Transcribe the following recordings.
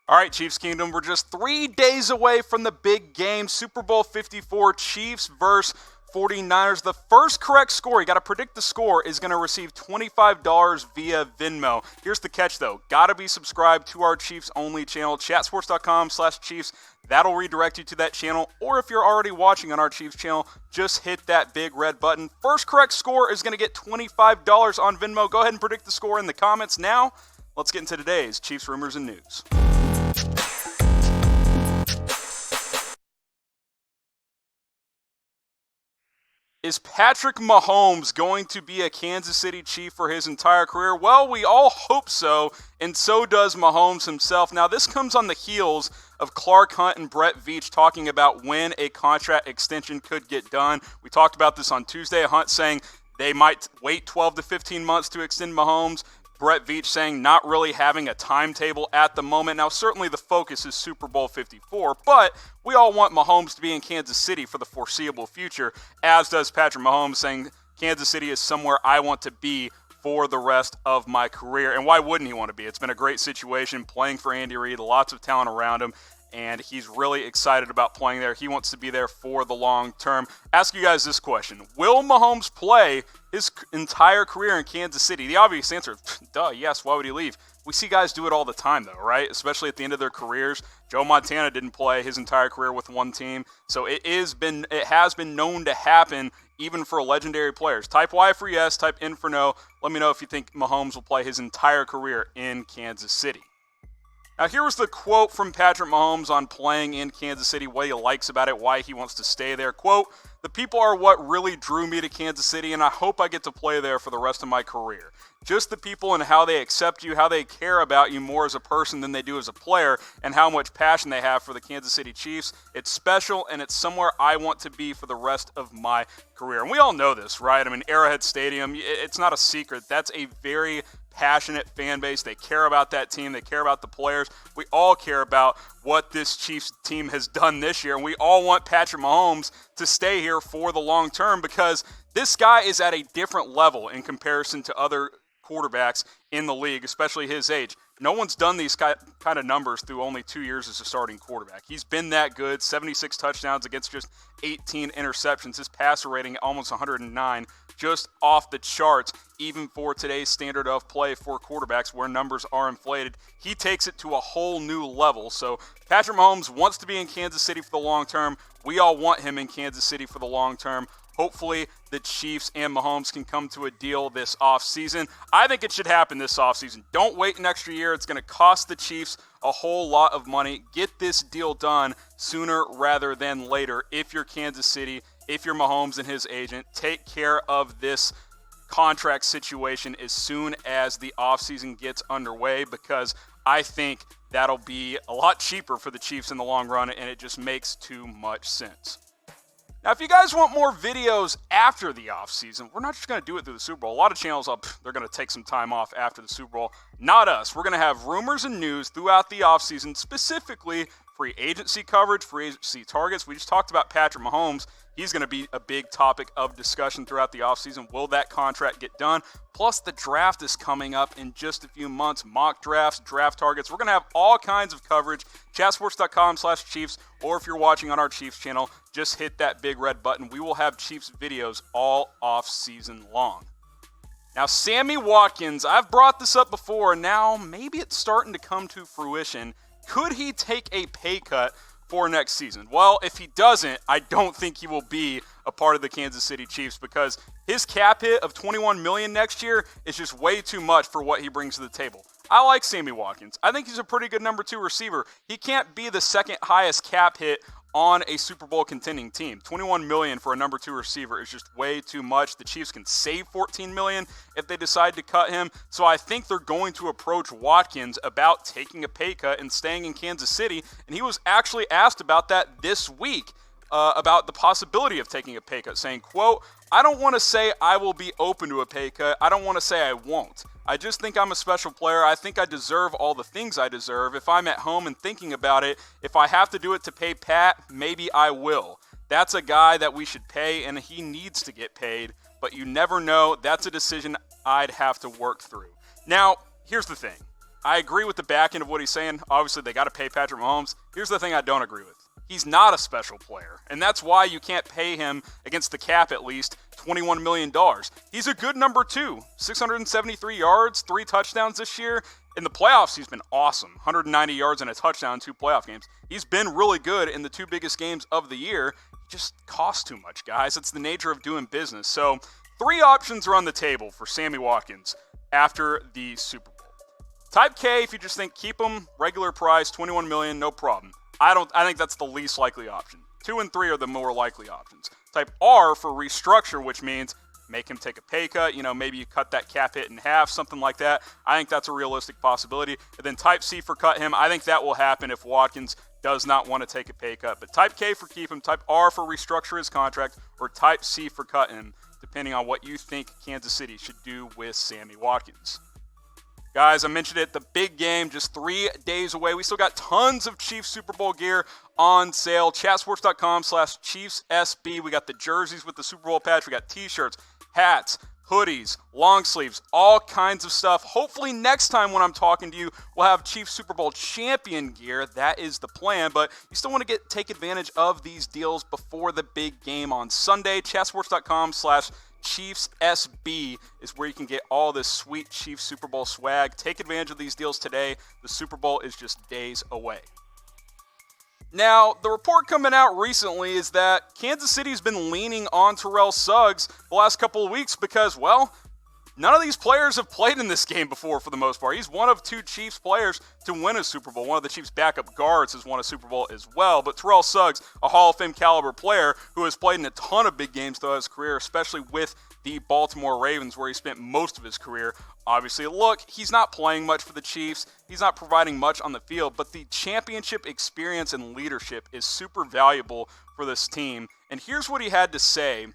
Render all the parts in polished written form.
All right, Chiefs Kingdom, we're just 3 days away from the big game, Super Bowl 54, Chiefs versus 49ers. The first correct score, you got to predict the score, is going to receive $25 via Venmo. Here's the catch, though. Got to be subscribed to our Chiefs-only channel, chatsports.com/Chiefs. That'll redirect you to that channel. Or if you're already watching on our Chiefs channel, just hit that big red button. First correct score is going to get $25 on Venmo. Go ahead and predict the score in the comments now. Let's get into today's Chiefs rumors and news. Is Patrick Mahomes going to be a Kansas City Chief for his entire career? Well, we all hope so, and so does Mahomes himself. Now, this comes on the heels of Clark Hunt and Brett Veach talking about when a contract extension could get done. We talked about this on Tuesday. Hunt saying they might wait 12 to 15 months to extend Mahomes. Brett Veach saying not really having a timetable at the moment. Now, certainly the focus is Super Bowl 54, but we all want Mahomes to be in Kansas City for the foreseeable future, as does Patrick Mahomes saying Kansas City is somewhere I want to be for the rest of my career. And why wouldn't he want to be? It's been a great situation playing for Andy Reid, lots of talent around him, and he's really excited about playing there. He wants to be there for the long term. Ask you guys this question. Will Mahomes play his entire career in Kansas City? The obvious answer, duh, yes. Why would he leave? We see guys do it all the time, though, right? Especially at the end of their careers. Joe Montana didn't play his entire career with one team, so it has been known to happen even for legendary players. Type Y for yes, type N for no. Let me know if you think Mahomes will play his entire career in Kansas City. Now, here was the quote from Patrick Mahomes on playing in Kansas City, what he likes about it, why he wants to stay there. Quote, "The people are what really drew me to Kansas City, and I hope I get to play there for the rest of my career. Just the people and how they accept you, how they care about you more as a person than they do as a player, and how much passion they have for the Kansas City Chiefs. It's special, and it's somewhere I want to be for the rest of my career." And we all know this, right? I mean, Arrowhead Stadium, it's not a secret. That's a very passionate fan base. They care about that team. They care about the players. We all care about what this Chiefs team has done this year, and we all want Patrick Mahomes to stay here for the long term because this guy is at a different level in comparison to other quarterbacks in the league, especially his age. No one's done these kind of numbers through only 2 years as a starting quarterback. He's been that good, 76 touchdowns against just 18 interceptions. His passer rating almost 109, just off the charts, even for today's standard of play for quarterbacks where numbers are inflated. He takes it to a whole new level. So Patrick Mahomes wants to be in Kansas City for the long term. We all want him in Kansas City for the long term. Hopefully, the Chiefs and Mahomes can come to a deal this offseason. I think it should happen this offseason. Don't wait an extra year. It's going to cost the Chiefs a whole lot of money. Get this deal done sooner rather than later. If you're Kansas City, if you're Mahomes and his agent, take care of this contract situation as soon as the offseason gets underway because I think that'll be a lot cheaper for the Chiefs in the long run, and it just makes too much sense. Now, if you guys want more videos after the offseason, we're not just going to do it through the Super Bowl. A lot of channels, they're going to take some time off after the Super Bowl. Not us. We're going to have rumors and news throughout the offseason, specifically free agency coverage, free agency targets. We just talked about Patrick Mahomes. He's going to be a big topic of discussion throughout the offseason. Will that contract get done? Plus, the draft is coming up in just a few months. Mock drafts, draft targets. We're going to have all kinds of coverage. Chatsports.com/Chiefs, or if you're watching on our Chiefs channel, just hit that big red button. We will have Chiefs videos all off-season long. Now, Sammy Watkins, I've brought this up before, and now maybe it's starting to come to fruition. Could he take a pay cut for next season? Well, if he doesn't, I don't think he will be a part of the Kansas City Chiefs because his cap hit of $21 million next year is just way too much for what he brings to the table. I like Sammy Watkins. I think he's a pretty good number 2 receiver. He can't be the second highest cap hit on a Super Bowl contending team. $21 million for a number 2 receiver is just way too much. The Chiefs can save $14 million if they decide to cut him. So I think they're going to approach Watkins about taking a pay cut and staying in Kansas City. And he was actually asked about that this week, about the possibility of taking a pay cut, saying, quote, "I don't want to say I will be open to a pay cut. I don't want to say I won't. I just think I'm a special player. I think I deserve all the things I deserve. If I'm at home and thinking about it, if I have to do it to pay Pat, maybe I will. That's a guy that we should pay, and he needs to get paid. But you never know. That's a decision I'd have to work through." Now, here's the thing. I agree with the back end of what he's saying. Obviously, they got to pay Patrick Mahomes. Here's the thing I don't agree with. He's not a special player, and that's why you can't pay him against the cap at least $21 million. He's a good number 2, 673 yards, 3 touchdowns this year. In the playoffs, he's been awesome, 190 yards and a touchdown in 2 playoff games. He's been really good in the 2 biggest games of the year. He just costs too much, guys. It's the nature of doing business. So 3 options are on the table for Sammy Watkins after the Super Bowl. Type K, if you just think keep him, regular price, $21 million, no problem. I think that's the least likely option. 2 and 3 are the more likely options. Type R for restructure, which means make him take a pay cut. Maybe you cut that cap hit in half, something like that. I think that's a realistic possibility. And then type C for cut him. I think that will happen if Watkins does not want to take a pay cut. But type K for keep him, type R for restructure his contract, or type C for cut him, depending on what you think Kansas City should do with Sammy Watkins. Guys, I mentioned it, the big game, just 3 days away. We still got tons of Chiefs Super Bowl gear on sale. Chatsports.com/ChiefsSB. We got the jerseys with the Super Bowl patch. We got t-shirts, hats, hoodies, long sleeves, all kinds of stuff. Hopefully next time when I'm talking to you, we'll have Chiefs Super Bowl champion gear. That is the plan, but you still want to take advantage of these deals before the big game on Sunday. Chatsports.com/Chiefs SB is where you can get all this sweet Chiefs Super Bowl swag. Take advantage of these deals today. The Super Bowl is just days away. Now, the report coming out recently is that Kansas City's been leaning on Terrell Suggs the last couple of weeks because, well, none of these players have played in this game before for the most part. He's one of 2 Chiefs players to win a Super Bowl. One of the Chiefs' backup guards has won a Super Bowl as well. But Terrell Suggs, a Hall of Fame caliber player who has played in a ton of big games throughout his career, especially with the Baltimore Ravens where he spent most of his career. Obviously, look, he's not playing much for the Chiefs. He's not providing much on the field, but the championship experience and leadership is super valuable for this team. And here's what he had to say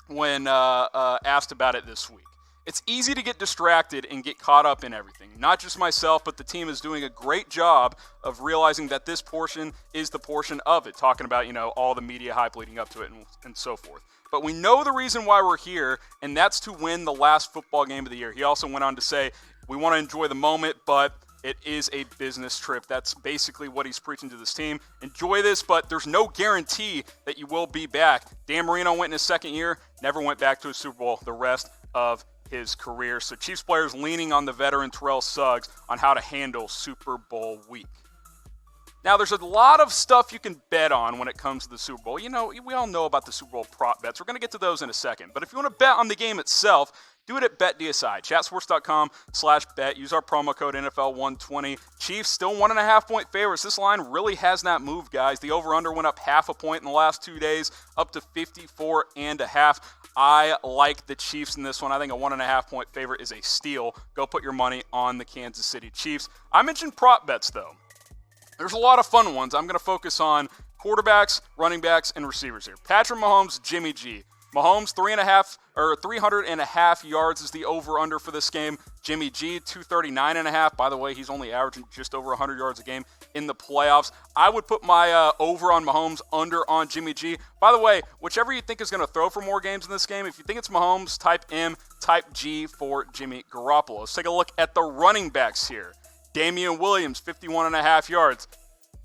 when asked about it this week. It's easy to get distracted and get caught up in everything. Not just myself, but the team is doing a great job of realizing that this portion is the portion of it. Talking about, all the media hype leading up to it and so forth. But we know the reason why we're here, and that's to win the last football game of the year. He also went on to say, we want to enjoy the moment, but it is a business trip. That's basically what he's preaching to this team. Enjoy this, but there's no guarantee that you will be back. Dan Marino went in his second year, never went back to a Super Bowl the rest of his career. So Chiefs players leaning on the veteran Terrell Suggs on how to handle Super Bowl week. Now, there's a lot of stuff you can bet on when it comes to the Super Bowl. We all know about the Super Bowl prop bets. We're going to get to those in a second. But if you want to bet on the game itself, do it at BetDSI. Chatsports.com/bet. Use our promo code NFL120. Chiefs still 1.5-point favorites. This line really has not moved, guys. The over-under went up 0.5 point in the last 2 days, up to 54.5. I like the Chiefs in this one. I think a 1.5-point favorite is a steal. Go put your money on the Kansas City Chiefs. I mentioned prop bets, though. There's a lot of fun ones. I'm going to focus on quarterbacks, running backs, and receivers here. Patrick Mahomes, Jimmy G. Mahomes, 300.5 yards is the over-under for this game. Jimmy G, 239.5. By the way, he's only averaging just over 100 yards a game in the playoffs. I would put my over on Mahomes, under on Jimmy G. By the way, whichever you think is going to throw for more games in this game, if you think it's Mahomes, type M, type G for Jimmy Garoppolo. Let's take a look at the running backs here. Damian Williams, 51.5 yards.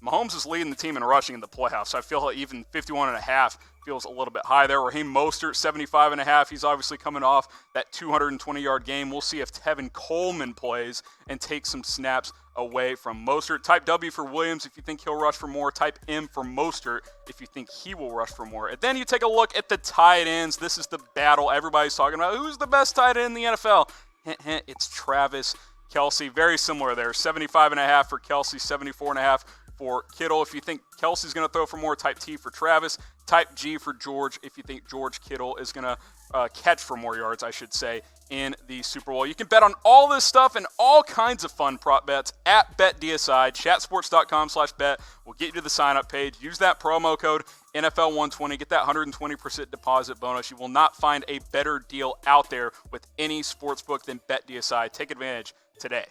Mahomes is leading the team in rushing in the playoffs, so I feel like even 51.5 feels a little bit high there. Raheem Mostert, 75.5. He's obviously coming off that 220-yard game. We'll see if Tevin Coleman plays and takes some snaps away from Mostert. Type W for Williams if you think he'll rush for more. Type M for Mostert if you think he will rush for more. And then you take a look at the tight ends. This is the battle everybody's talking about. Who's the best tight end in the NFL? It's Travis Kelce. Very similar there. 75.5 for Kelce, 74.5 for Kittle. If you think Kelsey's going to throw for more, type T for Travis. Type G for George if you think George Kittle is going to catch for more yards, I should say, in the Super Bowl. You can bet on all this stuff and all kinds of fun prop bets at BetDSI. Chatsports.com/bet will get you to the sign-up page. Use that promo code NFL120. Get that 120% deposit bonus. You will not find a better deal out there with any sportsbook than BetDSI. Take advantage today.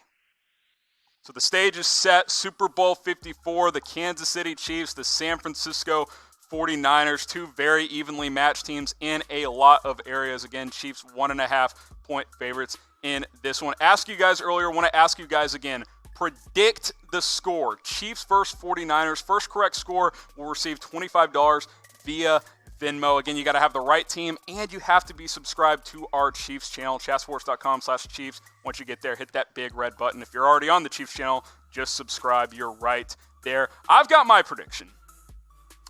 So the stage is set. Super Bowl 54, the Kansas City Chiefs, the San Francisco 49ers, two very evenly matched teams in a lot of areas. Again, Chiefs 1.5-point favorites in this one. Ask you guys earlier, want to ask you guys again, Predict the score. Chiefs versus 49ers. First correct score will receive $25 via Venmo. Again, you got to have the right team, and you have to be subscribed to our Chiefs channel, chatsports.com/Chiefs. Once you get there, hit that big red button. If you're already on the Chiefs channel, just subscribe. You're right there. I've got my prediction.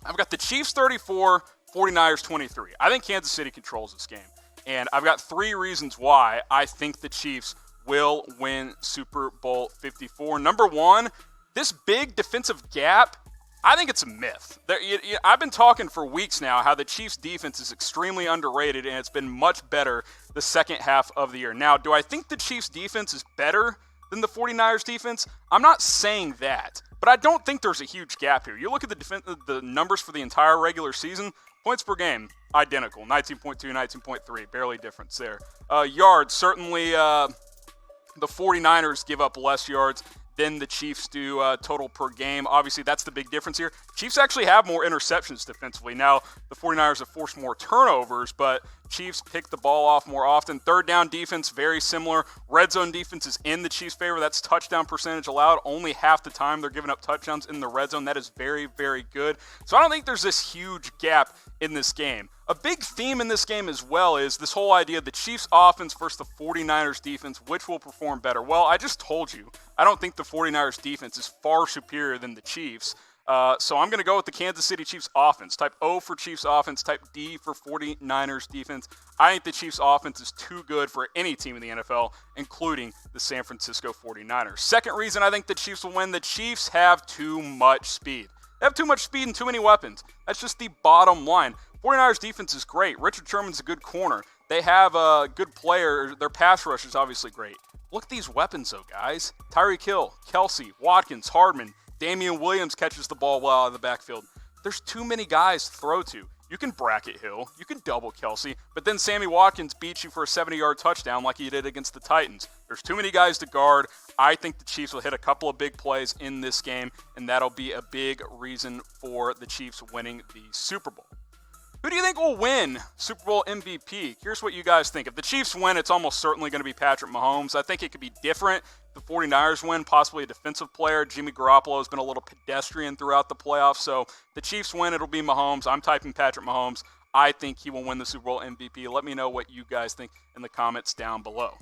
I've got the Chiefs 34, 49ers 23. I think Kansas City controls this game, and I've got 3 reasons why I think the Chiefs will win Super Bowl 54. Number 1, this big defensive gap, I think it's a myth. I've been talking for weeks now how the Chiefs' defense is extremely underrated, and it's been much better the second half of the year. Now, do I think the Chiefs' defense is better than the 49ers' defense? I'm not saying that, but I don't think there's a huge gap here. You look at the numbers for the entire regular season, points per game, identical, 19.2, 19.3, barely difference there. Yards, certainly the 49ers give up less yards than the Chiefs do total per game. Obviously, that's the big difference here. Chiefs actually have more interceptions defensively. Now, the 49ers have forced more turnovers, but Chiefs pick the ball off more often. Third down defense, very similar. Red zone defense is in the Chiefs' favor. That's touchdown percentage allowed. Only half the time they're giving up touchdowns in the red zone. That is very, very good. So I don't think there's this huge gap in this game. A big theme in this game as well is this whole idea of the Chiefs offense versus the 49ers defense, which will perform better. Well, I just told you, I don't think the 49ers defense is far superior than the Chiefs. So I'm going to go with the Kansas City Chiefs offense. Type O for Chiefs offense, type D for 49ers defense. I think the Chiefs offense is too good for any team in the NFL, including the San Francisco 49ers. Second reason I think the Chiefs will win, the Chiefs have too much speed. They have too much speed and too many weapons. That's just the bottom line. 49ers defense is great. Richard Sherman's a good corner. They have a good player. Their pass rush is obviously great. Look at these weapons, though, guys. Tyreek Hill, Kelsey, Watkins, Hardman. Damian Williams catches the ball well out of the backfield. There's too many guys to throw to. You can bracket Hill. You can double Kelsey. But then Sammy Watkins beats you for a 70-yard touchdown like he did against the Titans. There's too many guys to guard. I think the Chiefs will hit a couple of big plays in this game, and that'll be a big reason for the Chiefs winning the Super Bowl. Who do you think will win Super Bowl MVP? Here's what you guys think. If the Chiefs win, it's almost certainly going to be Patrick Mahomes. I think it could be different. The 49ers win, possibly a defensive player. Jimmy Garoppolo has been a little pedestrian throughout the playoffs. So the Chiefs win, it'll be Mahomes. I'm typing Patrick Mahomes. I think he will win the Super Bowl MVP. Let me know what you guys think in the comments down below.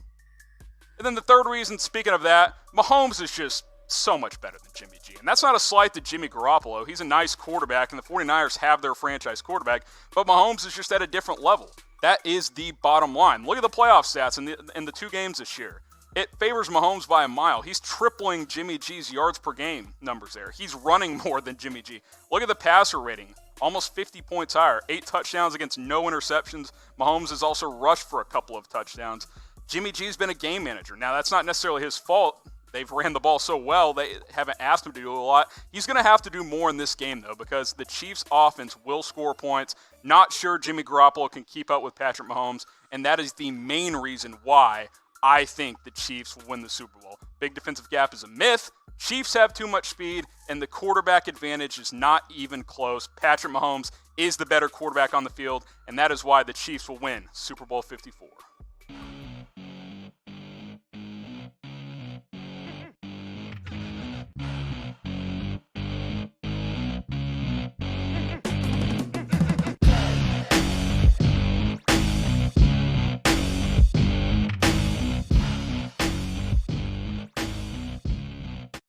And then the third reason, speaking of that, Mahomes is just so much better than Jimmy G. And that's not a slight to Jimmy Garoppolo. He's a nice quarterback, and the 49ers have their franchise quarterback, but Mahomes is just at a different level. That is the bottom line. Look at the playoff stats in the 2 games this year. It favors Mahomes by a mile. He's tripling Jimmy G's yards per game numbers there. He's running more than Jimmy G. Look at the passer rating, almost 50 points higher. 8 touchdowns against no interceptions. Mahomes has also rushed for a couple of touchdowns. Jimmy G's been a game manager. Now, that's not necessarily his fault. They've ran the ball so well, they haven't asked him to do a lot. He's going to have to do more in this game, though, because the Chiefs' offense will score points. Not sure Jimmy Garoppolo can keep up with Patrick Mahomes, and that is the main reason why I think the Chiefs will win the Super Bowl. Big defensive gap is a myth. Chiefs have too much speed, and the quarterback advantage is not even close. Patrick Mahomes is the better quarterback on the field, and that is why the Chiefs will win Super Bowl 54.